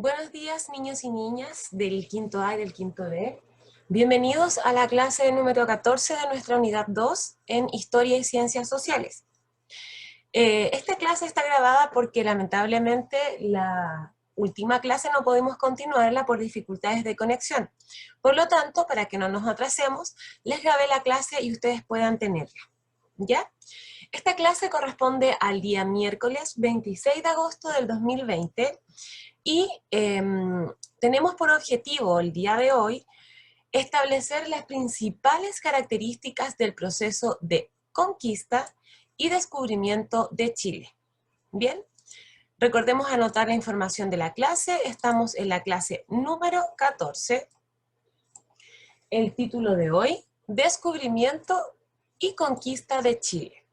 Buenos días, niños y niñas del quinto A y del quinto D. Bienvenidos a la clase número 14 de nuestra unidad 2 en Historia y Ciencias Sociales. Esta clase está grabada porque lamentablemente la última clase no pudimos continuarla por dificultades de conexión. Por lo tanto, para que no nos atrasemos, les grabé la clase y ustedes puedan tenerla. ¿Ya? Esta clase corresponde al día miércoles 26 de agosto del 2020 y tenemos por objetivo el día de hoy establecer las principales características del proceso de conquista y descubrimiento de Chile. Bien, recordemos anotar la información de la clase. Estamos en la clase número 14. El título de hoy, Descubrimiento y conquista de Chile.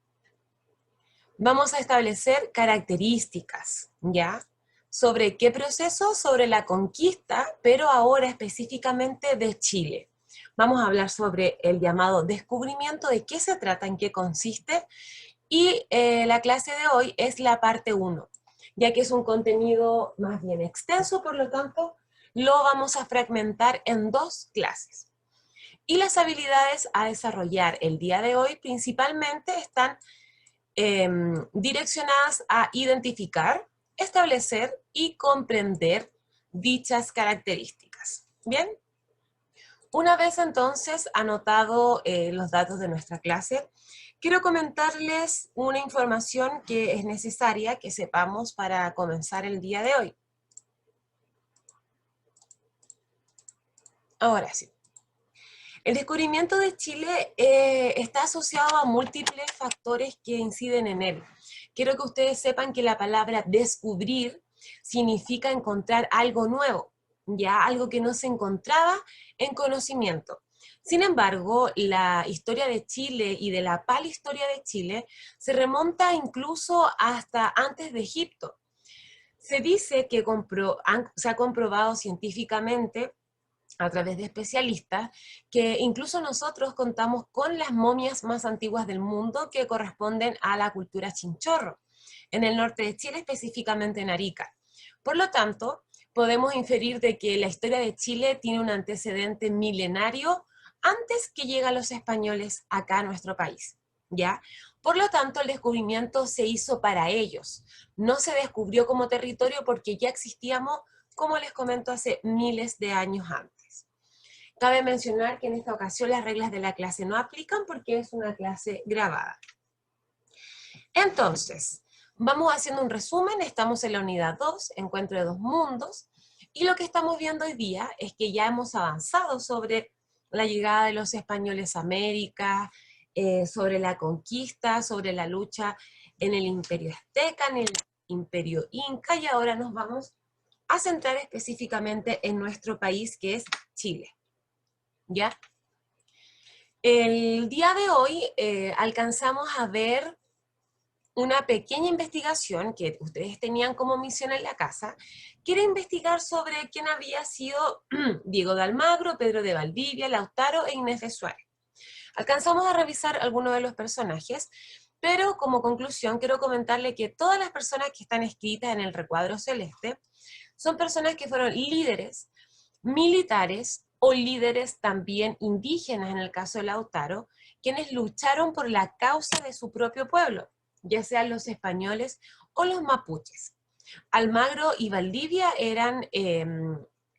Vamos a establecer características, ¿ya? ¿Sobre qué proceso? Sobre la conquista, pero ahora específicamente de Chile. Vamos a hablar sobre el llamado descubrimiento, de qué se trata, en qué consiste, y la clase de hoy es la parte 1, ya que es un contenido más bien extenso, por lo tanto, lo vamos a fragmentar en 2 clases. Y las habilidades a desarrollar el día de hoy principalmente están direccionadas a identificar, establecer y comprender dichas características. ¿Bien? Una vez entonces anotado los datos de nuestra clase, quiero comentarles una información que es necesaria que sepamos para comenzar el día de hoy. Ahora sí. El descubrimiento de Chile está asociado a múltiples factores que inciden en él. Quiero que ustedes sepan que la palabra descubrir significa encontrar algo nuevo, ya algo que no se encontraba en conocimiento. Sin embargo, la historia de Chile y de la palhistoria de Chile se remonta incluso hasta antes de Egipto. Se dice que se ha comprobado científicamente a través de especialistas, que incluso nosotros contamos con las momias más antiguas del mundo que corresponden a la cultura chinchorro, en el norte de Chile, específicamente en Arica. Por lo tanto, podemos inferir de que la historia de Chile tiene un antecedente milenario antes que lleguen los españoles acá a nuestro país, ¿ya? Por lo tanto, el descubrimiento se hizo para ellos. No se descubrió como territorio porque ya existíamos, como les comento, hace miles de años antes. Cabe mencionar que en esta ocasión las reglas de la clase no aplican porque es una clase grabada. Entonces, vamos haciendo un resumen. Estamos en la unidad 2, Encuentro de dos mundos, y lo que estamos viendo hoy día es que ya hemos avanzado sobre la llegada de los españoles a América, sobre la conquista, sobre la lucha en el Imperio Azteca, en el Imperio Inca, y ahora nos vamos a centrar específicamente en nuestro país, que es Chile. ¿Ya? El día de hoy alcanzamos a ver una pequeña investigación que ustedes tenían como misión en la casa, que era investigar sobre quién había sido Diego de Almagro, Pedro de Valdivia, Lautaro e Inés de Suárez. Alcanzamos a revisar algunos de los personajes, pero como conclusión quiero comentarle que todas las personas que están escritas en el recuadro celeste son personas que fueron líderes militares o líderes también indígenas, en el caso de Lautaro, quienes lucharon por la causa de su propio pueblo, ya sean los españoles o los mapuches. Almagro y Valdivia eran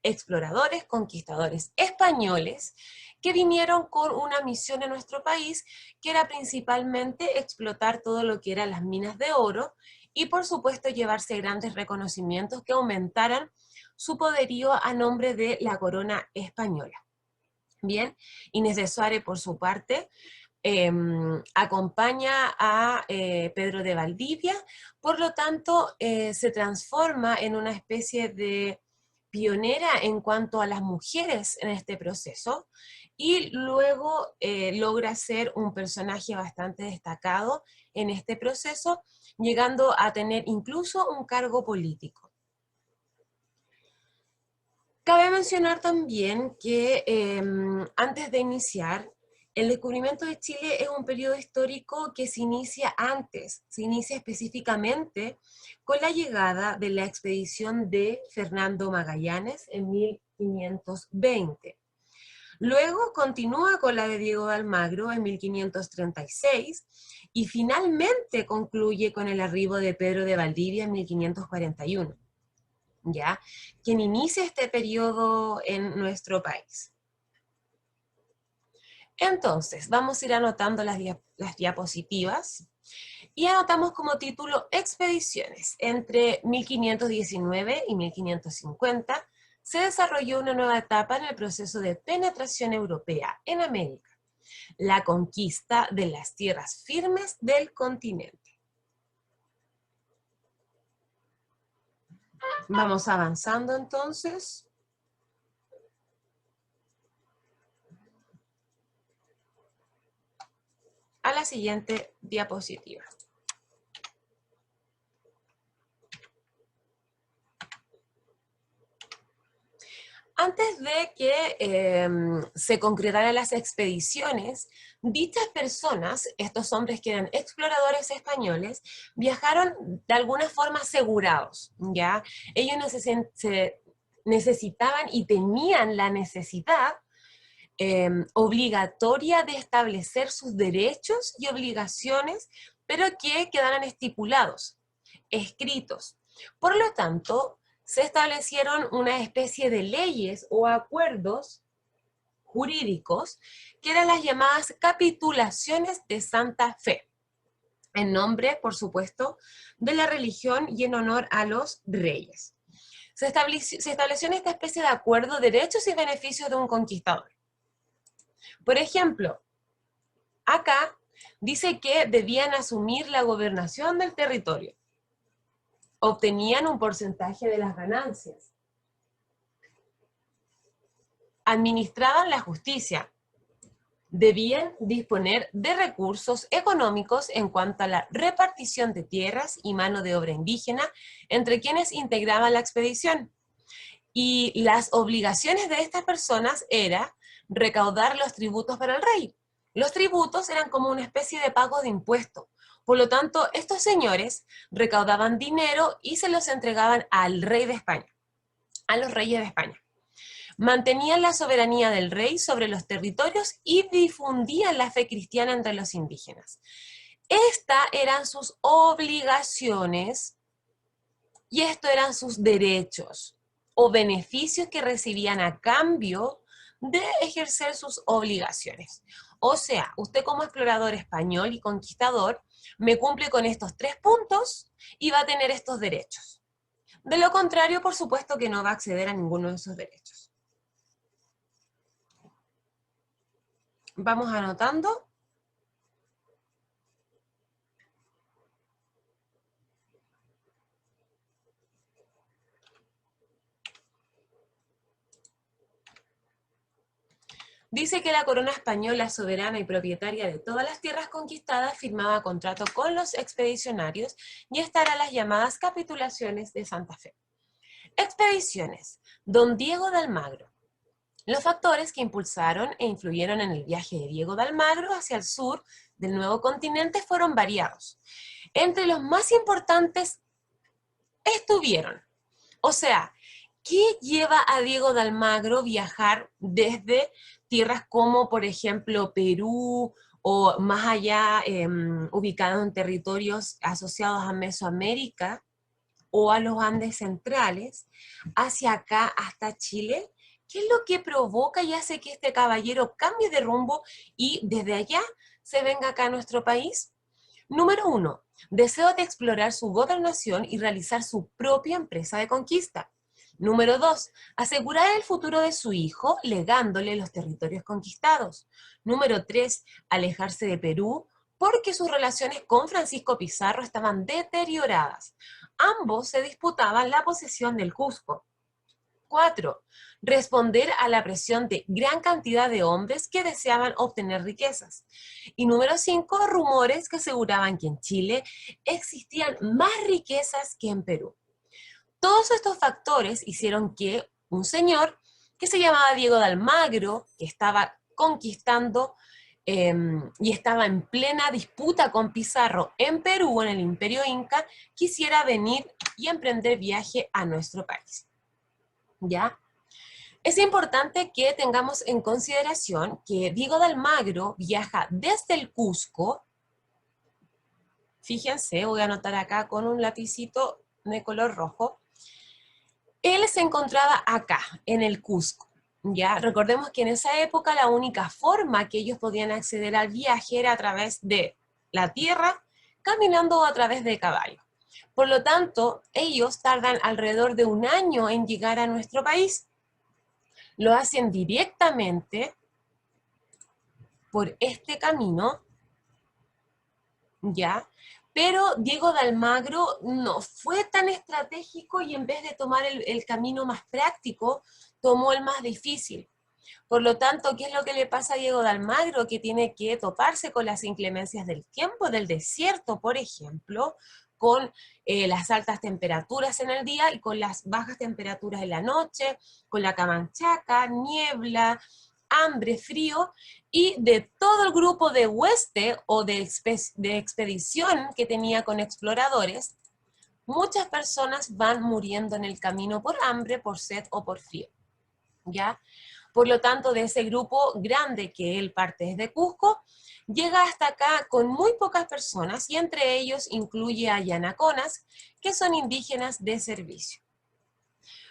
exploradores, conquistadores españoles que vinieron con una misión en nuestro país, que era principalmente explotar todo lo que eran las minas de oro y por supuesto llevarse grandes reconocimientos que aumentaran su poderío a nombre de la corona española. Bien, Inés de Suárez, por su parte, acompaña a Pedro de Valdivia, por lo tanto, se transforma en una especie de pionera en cuanto a las mujeres en este proceso, y luego logra ser un personaje bastante destacado en este proceso, llegando a tener incluso un cargo político. Cabe mencionar también que antes de iniciar, El descubrimiento de Chile es un periodo histórico que se inicia antes, se inicia específicamente con la llegada de la expedición de Fernando Magallanes en 1520. Luego continúa con la de Diego de Almagro en 1536 y finalmente concluye con el arribo de Pedro de Valdivia en 1541, ¿ya? Quien inicia este periodo en nuestro país. Entonces, vamos a ir anotando las diapositivas y anotamos como título Expediciones. Entre 1519 y 1550 se desarrolló una nueva etapa en el proceso de penetración europea en América, la conquista de las tierras firmes del continente. Vamos avanzando entonces. A la siguiente diapositiva. Antes de que se concretaran las expediciones, dichas personas, estos hombres que eran exploradores españoles, viajaron de alguna forma asegurados, ¿ya? Ellos necesitaban y tenían la necesidad obligatoria de establecer sus derechos y obligaciones, pero que quedaran estipulados, escritos. Por lo tanto, se establecieron una especie de leyes o acuerdos jurídicos que eran las llamadas capitulaciones de Santa Fe, en nombre, por supuesto, de la religión y en honor a los reyes. Se estableció en esta especie de acuerdo derechos y beneficios de un conquistador. Por ejemplo, acá dice que debían asumir la gobernación del territorio. Obtenían un porcentaje de las ganancias. Administraban la justicia. Debían disponer de recursos económicos en cuanto a la repartición de tierras y mano de obra indígena entre quienes integraban la expedición. Y las obligaciones de estas personas era recaudar los tributos para el rey. Los tributos eran como una especie de pago de impuesto. Por lo tanto, estos señores recaudaban dinero y se los entregaban al rey de España, a los reyes de España. Mantenían la soberanía del rey sobre los territorios y difundían la fe cristiana entre los indígenas. Estas eran sus obligaciones y estos eran sus derechos o beneficios que recibían a cambio de ejercer sus obligaciones. O sea, usted como explorador español y conquistador me cumple con estos 3 puntos y va a tener estos derechos. De lo contrario, por supuesto que no va a acceder a ninguno de esos derechos. Vamos anotando. Dice que la corona española, soberana y propietaria de todas las tierras conquistadas, firmaba contrato con los expedicionarios y estarán las llamadas capitulaciones de Santa Fe. Expediciones. Don Diego de Almagro. Los factores que impulsaron e influyeron en el viaje de Diego de Almagro hacia el sur del nuevo continente fueron variados. Entre los más importantes estuvieron, o sea, ¿qué lleva a Diego de Almagro viajar desde tierras como, por ejemplo, Perú o más allá, ubicado en territorios asociados a Mesoamérica o a los Andes centrales, hacia acá hasta Chile? ¿Qué es lo que provoca y hace que este caballero cambie de rumbo y desde allá se venga acá a nuestro país? Número 1, deseo de explorar su gobernación y realizar su propia empresa de conquista. Número 2, asegurar el futuro de su hijo legándole los territorios conquistados. Número 3, alejarse de Perú porque sus relaciones con Francisco Pizarro estaban deterioradas. Ambos se disputaban la posesión del Cusco. 4, responder a la presión de gran cantidad de hombres que deseaban obtener riquezas. Y número 5, rumores que aseguraban que en Chile existían más riquezas que en Perú. Todos estos factores hicieron que un señor que se llamaba Diego de Almagro, que estaba conquistando y estaba en plena disputa con Pizarro en Perú, en el Imperio Inca, quisiera venir y emprender viaje a nuestro país. ¿Ya? Es importante que tengamos en consideración que Diego de Almagro viaja desde el Cusco. Fíjense, voy a anotar acá con un lapicito de color rojo. Él se encontraba acá, en el Cusco. ¿Ya? Recordemos que en esa época la única forma que ellos podían acceder al viaje era a través de la tierra, caminando o a través de caballo. Por lo tanto, ellos tardan alrededor de un año en llegar a nuestro país. Lo hacen directamente por este camino, ¿ya? Pero Diego de Almagro no fue tan estratégico y en vez de tomar el camino más práctico, tomó el más difícil. Por lo tanto, ¿qué es lo que le pasa a Diego de Almagro? Que tiene que toparse con las inclemencias del tiempo, del desierto, por ejemplo, con las altas temperaturas en el día y con las bajas temperaturas en la noche, con la camanchaca, niebla, hambre, frío, y de todo el grupo de hueste o de expedición que tenía con exploradores, muchas personas van muriendo en el camino por hambre, por sed o por frío, ¿ya? Por lo tanto, de ese grupo grande que él parte desde Cusco, llega hasta acá con muy pocas personas y entre ellos incluye a yanaconas, que son indígenas de servicio.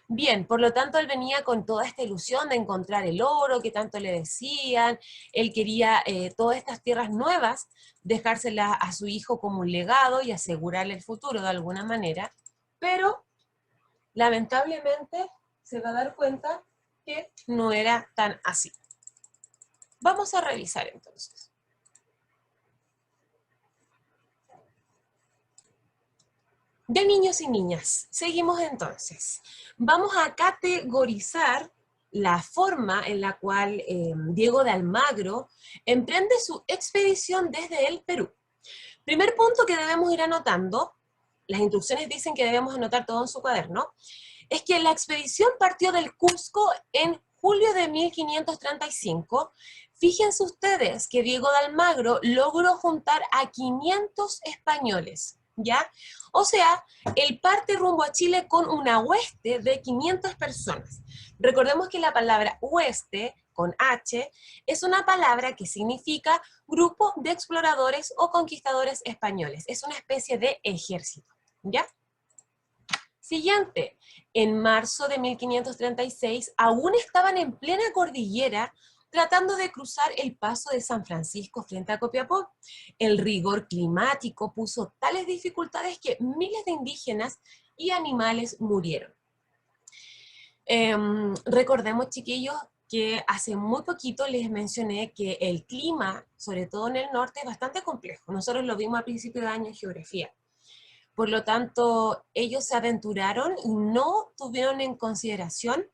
Bien, por lo tanto él venía con toda esta ilusión de encontrar el oro que tanto le decían, él quería todas estas tierras nuevas, dejárselas a su hijo como un legado y asegurarle el futuro de alguna manera, pero lamentablemente se va a dar cuenta que no era tan así. Vamos a revisar entonces. De niños y niñas, seguimos entonces. Vamos a categorizar la forma en la cual Diego de Almagro emprende su expedición desde el Perú. Primer punto que debemos ir anotando, las instrucciones dicen que debemos anotar todo en su cuaderno, es que la expedición partió del Cusco en julio de 1535. Fíjense ustedes que Diego de Almagro logró juntar a 500 españoles, ¿ya? O sea, él parte rumbo a Chile con una hueste de 500 personas. Recordemos que la palabra hueste, con H, es una palabra que significa grupo de exploradores o conquistadores españoles. Es una especie de ejército, ¿ya? Siguiente, en marzo de 1536 aún estaban en plena cordillera tratando de cruzar el paso de San Francisco frente a Copiapó. El rigor climático puso tales dificultades que miles de indígenas y animales murieron. Recordemos, chiquillos, que hace muy poquito les mencioné que el clima, sobre todo en el norte, es bastante complejo. Nosotros lo vimos al principio de año en geografía. Por lo tanto, ellos se aventuraron y no tuvieron en consideración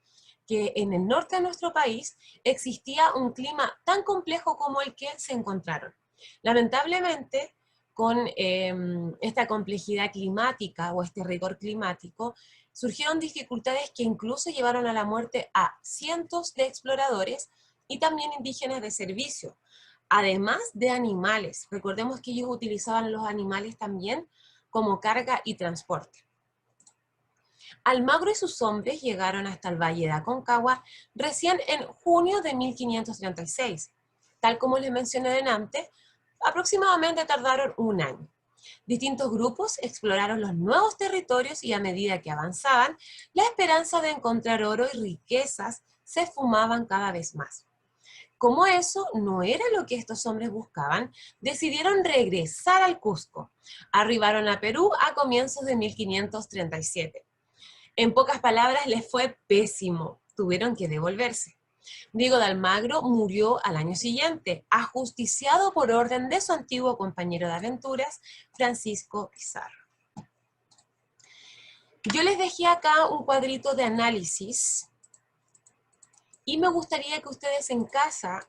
que en el norte de nuestro país existía un clima tan complejo como el que se encontraron. Lamentablemente, con esta complejidad climática o este rigor climático, surgieron dificultades que incluso llevaron a la muerte a cientos de exploradores y también indígenas de servicio, además de animales. Recordemos que ellos utilizaban los animales también como carga y transporte. Almagro y sus hombres llegaron hasta el Valle de Aconcagua recién en junio de 1536. Tal como les mencioné delante, aproximadamente tardaron un año. Distintos grupos exploraron los nuevos territorios y a medida que avanzaban, la esperanza de encontrar oro y riquezas se esfumaban cada vez más. Como eso no era lo que estos hombres buscaban, decidieron regresar al Cusco. Arribaron a Perú a comienzos de 1537. En pocas palabras, les fue pésimo. Tuvieron que devolverse. Diego de Almagro murió al año siguiente, ajusticiado por orden de su antiguo compañero de aventuras, Francisco Pizarro. Yo les dejé acá un cuadrito de análisis y me gustaría que ustedes en casa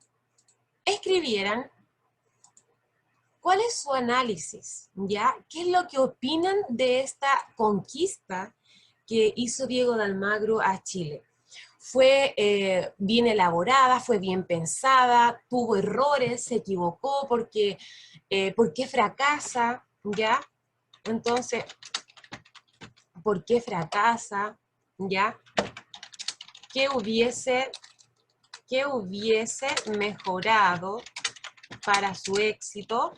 escribieran cuál es su análisis, ¿ya? ¿Qué es lo que opinan de esta conquista que hizo Diego de Almagro a Chile? fue bien elaborada, fue bien pensada, tuvo errores, se equivocó, porque ¿por qué fracasa? ¿Ya? Entonces, ¿por qué fracasa? ¿Ya? ¿Qué hubiese mejorado para su éxito?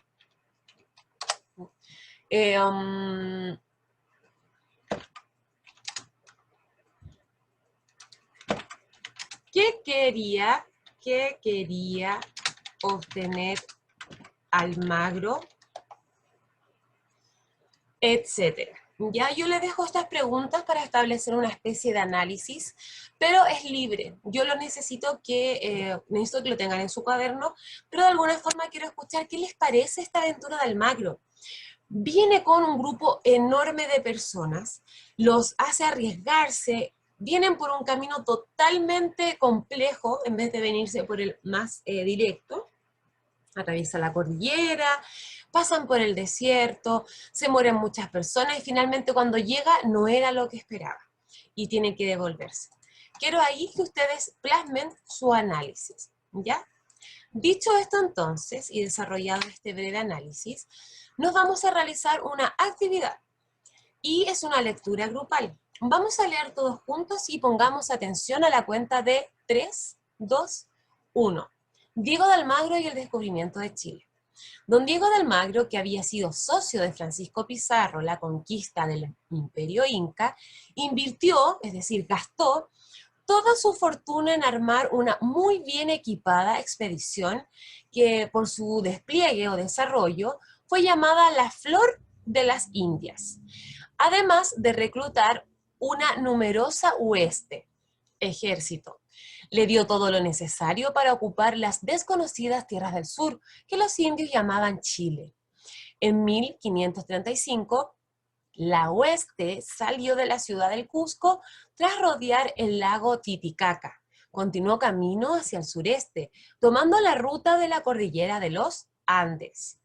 ¿Qué quería obtener Almagro? Etcétera. Ya yo le dejo estas preguntas para establecer una especie de análisis, pero es libre. Yo necesito que lo tengan en su cuaderno, pero de alguna forma quiero escuchar qué les parece esta aventura de Almagro. Viene con un grupo enorme de personas, los hace arriesgarse, vienen por un camino totalmente complejo en vez de venirse por el más directo. Atraviesa la cordillera, pasan por el desierto, se mueren muchas personas y finalmente cuando llega no era lo que esperaba y tiene que devolverse. Quiero ahí que ustedes plasmen su análisis, ¿ya? Dicho esto entonces y desarrollado este breve análisis, nos vamos a realizar una actividad y es una lectura grupal. Vamos a leer todos juntos y pongamos atención a la cuenta de 3, 2, 1. Diego de Almagro y el descubrimiento de Chile. Don Diego de Almagro, que había sido socio de Francisco Pizarro la conquista del Imperio Inca, invirtió, es decir, gastó toda su fortuna en armar una muy bien equipada expedición que por su despliegue o desarrollo fue llamada la Flor de las Indias, además de reclutar una numerosa hueste, ejército. Le dio todo lo necesario para ocupar las desconocidas tierras del sur, que los indios llamaban Chile. En 1535, la hueste salió de la ciudad del Cusco tras rodear el lago Titicaca. Continuó camino hacia el sureste, tomando la ruta de la cordillera de los Andes.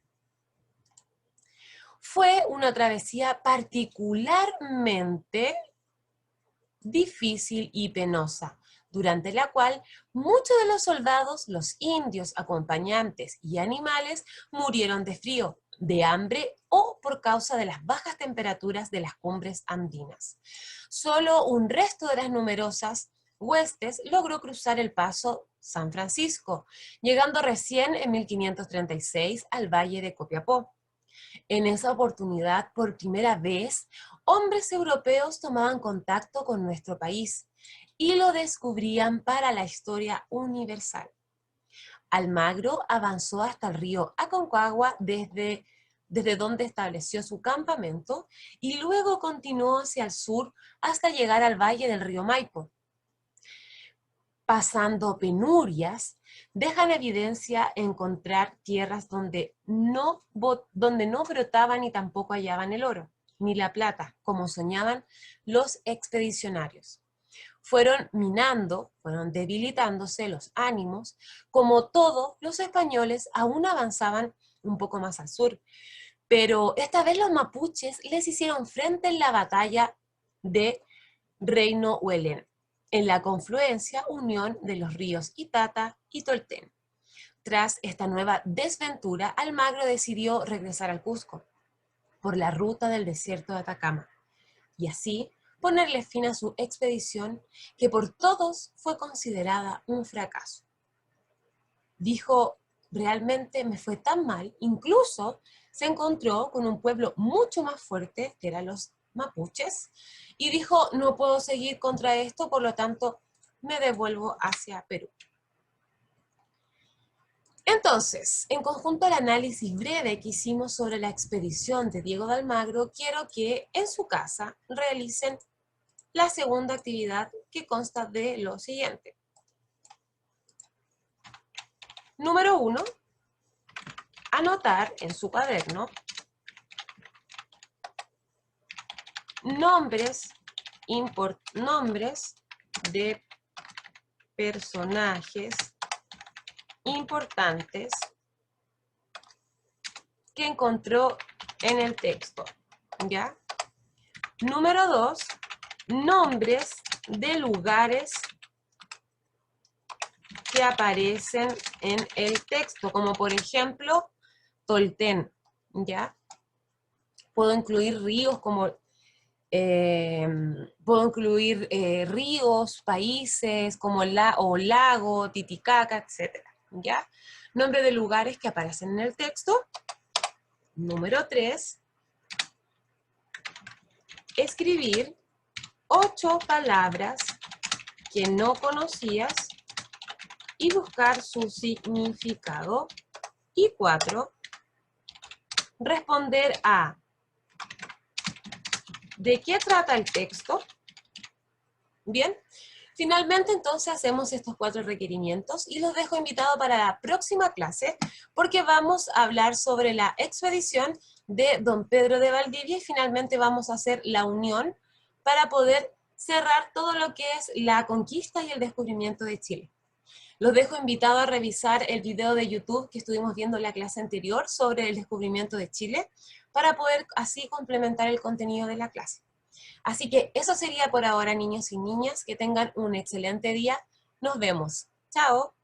Fue una travesía particularmente difícil y penosa, durante la cual muchos de los soldados, los indios, acompañantes y animales murieron de frío, de hambre o por causa de las bajas temperaturas de las cumbres andinas. Solo un resto de las numerosas huestes logró cruzar el paso San Francisco, llegando recién en 1536 al valle de Copiapó. En esa oportunidad, por primera vez, hombres europeos tomaban contacto con nuestro país y lo descubrían para la historia universal. Almagro avanzó hasta el río Aconcagua desde donde estableció su campamento y luego continuó hacia el sur hasta llegar al valle del río Maipo. Pasando penurias, dejan evidencia encontrar tierras donde no brotaban ni tampoco hallaban el oro, ni la plata, como soñaban los expedicionarios. Fueron minando, fueron debilitándose los ánimos, como todos los españoles aún avanzaban un poco más al sur, pero esta vez los mapuches les hicieron frente en la batalla de Reino Huelén, en la confluencia unión de los ríos Itata y Tolten. Tras esta nueva desventura, Almagro decidió regresar al Cusco por la ruta del desierto de Atacama y así ponerle fin a su expedición que por todos fue considerada un fracaso. Dijo, realmente me fue tan mal, incluso se encontró con un pueblo mucho más fuerte, que eran los mapuches, y dijo, no puedo seguir contra esto, por lo tanto, me devuelvo hacia Perú. Entonces, en conjunto al análisis breve que hicimos sobre la expedición de Diego de Almagro, quiero que en su casa realicen la segunda actividad que consta de lo siguiente. Número 1, anotar en su cuaderno nombres de personajes importantes que encontró en el texto, ¿ya? Número 2, nombres de lugares que aparecen en el texto, como por ejemplo, Tolten, ¿ya? Puedo incluir ríos como, puedo incluir ríos, países, como o lago, Titicaca, etc., ¿ya? Nombre de lugares que aparecen en el texto. Número 3, escribir 8 palabras que no conocías y buscar su significado. Y 4, responder a ¿de qué trata el texto? Bien, finalmente entonces hacemos estos 4 requerimientos y los dejo invitados para la próxima clase porque vamos a hablar sobre la expedición de Don Pedro de Valdivia y finalmente vamos a hacer la unión para poder cerrar todo lo que es la conquista y el descubrimiento de Chile. Los dejo invitados a revisar el video de YouTube que estuvimos viendo en la clase anterior sobre el descubrimiento de Chile para poder así complementar el contenido de la clase. Así que eso sería por ahora, niños y niñas. Que tengan un excelente día. Nos vemos. Chao.